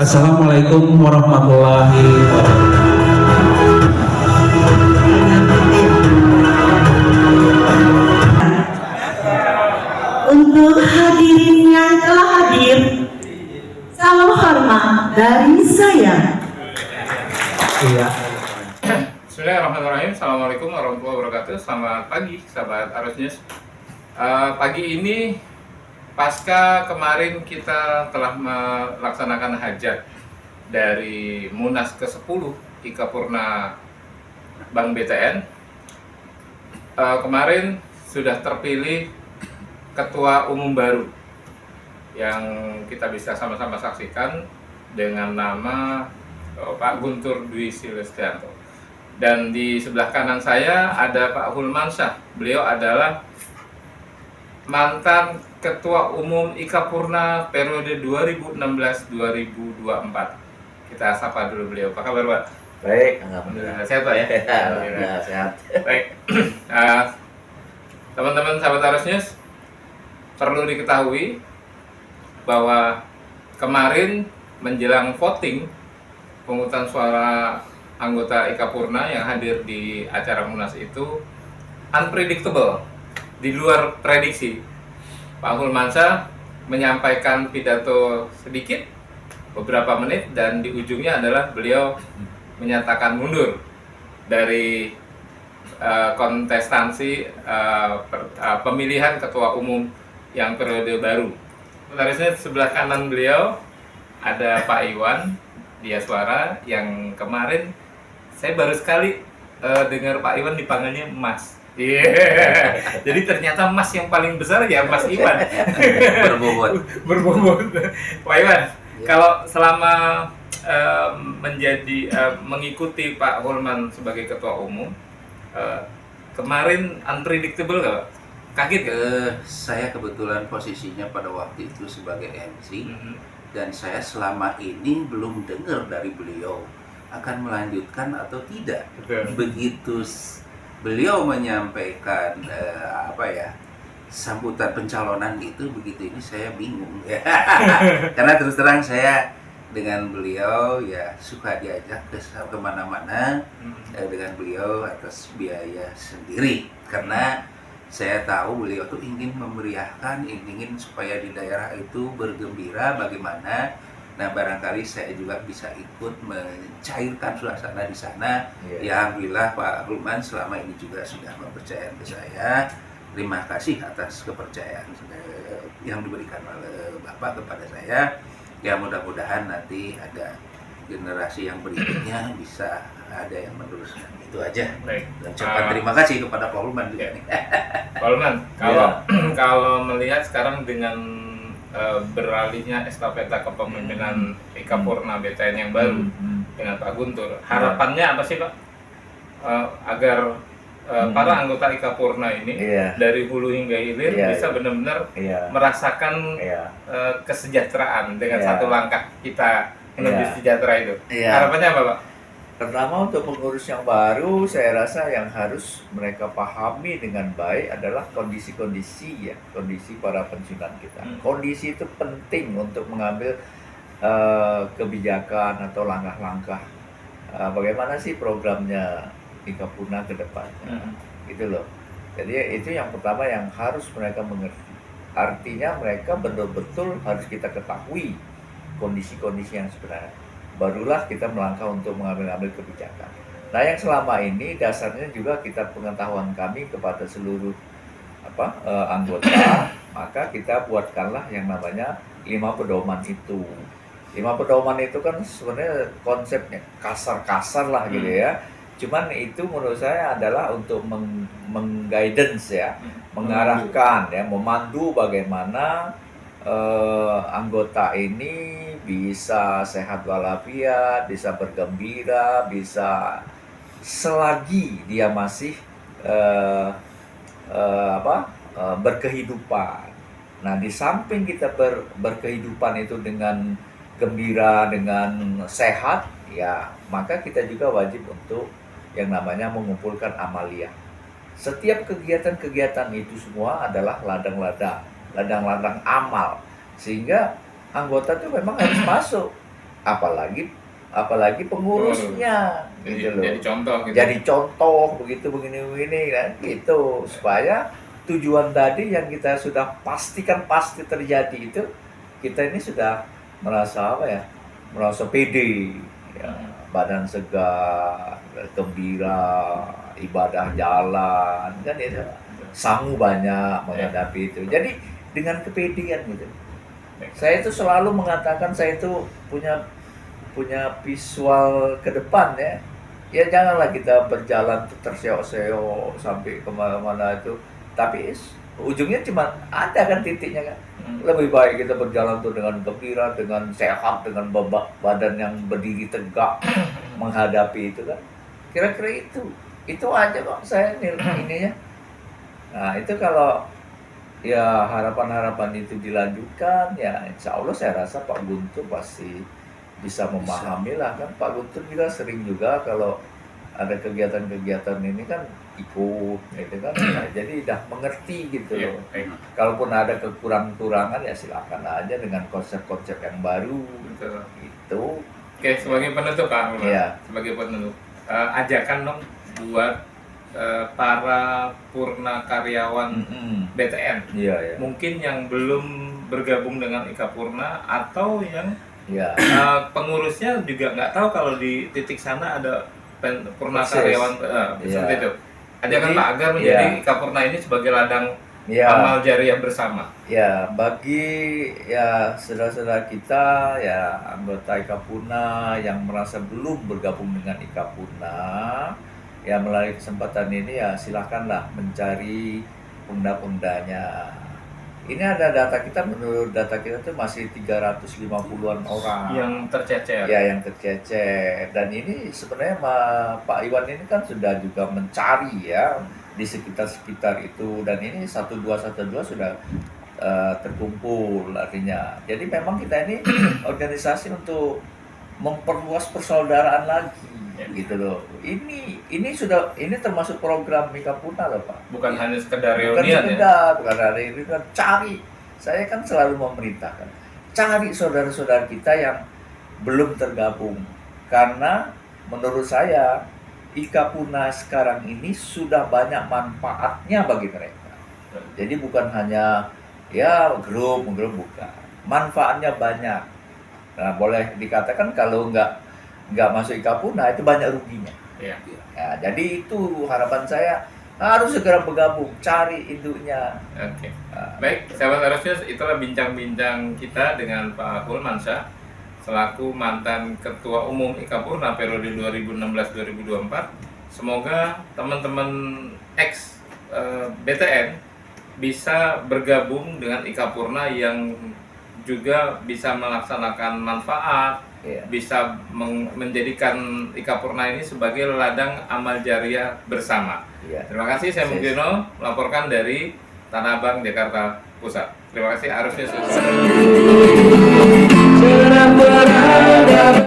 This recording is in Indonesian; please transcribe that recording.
Assalamualaikum warahmatullahi wabarakatuh. Untuk hadirin yang telah hadir, salam hormat dari saya. Iya. Bismillahirrahmanirrahim. Assalamualaikum warahmatullahi wabarakatuh. Selamat pagi, sahabat Arus News. Pagi ini, pasca kemarin kita telah melaksanakan hajat dari Munas ke-10 IKA Purna Bank BTN. Kemarin sudah terpilih Ketua Umum baru yang kita bisa sama-sama saksikan dengan nama Pak Guntur Dwi Silestianto. Dan di sebelah kanan saya ada Pak Hulmansyah. Beliau adalah mantan Ketua Umum IKA Purna periode 2016-2024. Kita sapa dulu beliau. Apa kabar, Pak? Baik, alhamdulillah. Sehat, Pak ya? Alhamdulillah sehat. Baik. Teman-teman sahabat Arus News, perlu diketahui bahwa kemarin menjelang voting pemungutan suara anggota IKA Purna yang hadir di acara Munas itu unpredictable, di luar prediksi. Pak Hulmansyah menyampaikan pidato sedikit, beberapa menit, dan di ujungnya adalah beliau menyatakan mundur dari kontestansi pemilihan ketua umum yang periode baru. Harusnya sebelah kanan beliau ada Pak Iwan Diaswara yang kemarin saya baru sekali dengar Pak Iwan dipanggilnya Mas. Yeah. Jadi ternyata Mas yang paling besar ya Mas Iwan. Berbobot. Pak Iwan, kalau selama mengikuti Pak Hulman sebagai ketua umum, kemarin unpredictable nggak, Pak? Kaget nggak? Saya kebetulan posisinya pada waktu itu sebagai MC, dan saya selama ini belum dengar dari beliau akan melanjutkan atau tidak. Betul. Begitu beliau menyampaikan sambutan pencalonan itu, begitu ini saya bingung ya. Karena terus terang saya dengan beliau ya suka diajak ke kemana-mana dengan beliau atas biaya sendiri, karena saya tahu beliau tuh ingin memeriahkan, ingin supaya di daerah itu bergembira bagaimana. Nah, barangkali saya juga bisa ikut mencairkan suasana di sana. Ya, alhamdulillah Pak Hulman selama ini juga sudah mempercayakan ke saya. Terima kasih atas kepercayaan yang diberikan oleh Bapak kepada saya. Ya, mudah-mudahan nanti ada generasi yang berikutnya bisa ada yang meneruskan. Itu aja. Baik. Dan ucapkan terima kasih kepada Pak Hulman juga nih. Pak Hulman, kalau melihat sekarang dengan beralihnya estafeta kepemimpinan IKA Purna BTN yang baru dengan Pak Guntur, harapannya apa sih, Pak? Agar para anggota IKA Purna ini dari hulu hingga hilir bisa benar-benar merasakan kesejahteraan dengan satu langkah kita menuju sejahtera itu. Harapannya apa, Pak? Pertama, untuk pengurus yang baru, saya rasa yang harus mereka pahami dengan baik adalah kondisi para pensiunan kita. Kondisi itu penting untuk mengambil kebijakan atau langkah-langkah bagaimana sih programnya IKA Purna ke depannya. Gitu loh. Jadi itu yang pertama yang harus mereka mengerti. Artinya mereka betul-betul harus kita ketahui kondisi-kondisi yang sebenarnya. Barulah kita melangkah untuk mengambil kebijakan. Nah, yang selama ini dasarnya juga kita pengetahuan kami kepada seluruh anggota, maka kita buatkanlah yang namanya 5 pedoman itu. 5 pedoman itu kan sebenarnya konsepnya kasar-kasar lah gitu ya. Cuman itu menurut saya adalah untuk mengguidance ya, mengarahkan ya, memandu bagaimana anggota ini bisa sehat walafiat, bisa bergembira, bisa selagi dia masih berkehidupan. Nah, di samping kita berkehidupan itu dengan gembira, dengan sehat, ya maka kita juga wajib untuk yang namanya mengumpulkan amalia. Setiap kegiatan-kegiatan itu semua adalah ladang-ladang amal, sehingga anggota itu memang harus masuk apalagi pengurusnya gitu loh. Jadi contoh gitu. Jadi contoh begitu begini kan gitu, supaya tujuan tadi yang kita sudah pastikan pasti terjadi itu, kita ini sudah merasa apa ya, merasa pede ya, badan segar, gembira, ibadah jalan kan itu, sangu banyak menghadapi itu. Jadi dengan kepedean gitu. Saya itu selalu mengatakan saya itu punya visual ke depan ya. Ya janganlah kita berjalan terseok-seok sampai kemana-mana itu. Tapi ujungnya cuma ada kan titiknya kan. Lebih baik kita berjalan tuh dengan gembira, dengan sehat, dengan badan yang berdiri tegak menghadapi itu kan. Kira-kira itu aja kok saya ininya. Nah itu kalau ya harapan-harapan itu dilanjutkan, ya insya Allah saya rasa Pak Guntur pasti bisa memahami lah kan. Pak Guntur juga sering juga kalau ada kegiatan-kegiatan ini kan ikut gitu kan. Nah, jadi udah mengerti gitu loh. Kalaupun ada kekurangan-kurangan ya silakan aja dengan konsep-konsep yang baru. Betul. Itu. Oke, sebagai penutup Pak, Iya. sebagai penutup, ajakan dong buat para purna karyawan BTN, Iya. mungkin yang belum bergabung dengan Ika Purna atau yang Iya. pengurusnya juga nggak tahu kalau di titik sana ada purna Persis. karyawan Iya. seperti itu. Ajakan Jadi, Pak agar menjadi iya. Ika Purna ini sebagai ladang Ya, amal jariah bersama. ya bagi ya saudara-saudara kita ya anggota Ika Purna yang merasa belum bergabung dengan Ika Purna, ya melalui kesempatan ini ya silakanlah mencari pemda-pemdanya. Ini ada data kita, menurut data kita tuh masih 350-an orang. Yang tercecer. Ya, yang tercecer. Dan ini sebenarnya Pak Iwan ini kan sudah juga mencari ya di sekitar-sekitar itu, dan ini 1212 sudah terkumpul artinya. Jadi memang kita ini organisasi untuk memperluas persaudaraan lagi gitu loh. Ini termasuk program Ika Purna loh Pak. Bukan hanya sekedar Bukan reunian ya. sekedar, bukan hari ini kan cari. Saya kan selalu memerintahkan, cari saudara-saudara kita yang belum tergabung. Karena menurut saya Ika Purna sekarang ini sudah banyak manfaatnya bagi mereka. Jadi bukan hanya ya grup bukan. Manfaatnya banyak. Nah, boleh dikatakan kalau nggak masuk Ika Purna itu banyak ruginya. Iya. Ya, jadi itu harapan saya, harus segera bergabung, cari induknya. Oke. Baik, sahabat Arosius, itulah bincang-bincang kita dengan Pak Hulmansyah selaku mantan Ketua Umum Ika Purna periode 2016-2024. Semoga teman-teman ex BTN bisa bergabung dengan Ika Purna yang juga bisa melaksanakan manfaat, bisa menjadikan Ika Purna ini sebagai ladang amal jariah bersama. Terima kasih, saya Mugiono melaporkan dari Tanah Abang, Jakarta Pusat. Terima kasih, Arusnya sukses.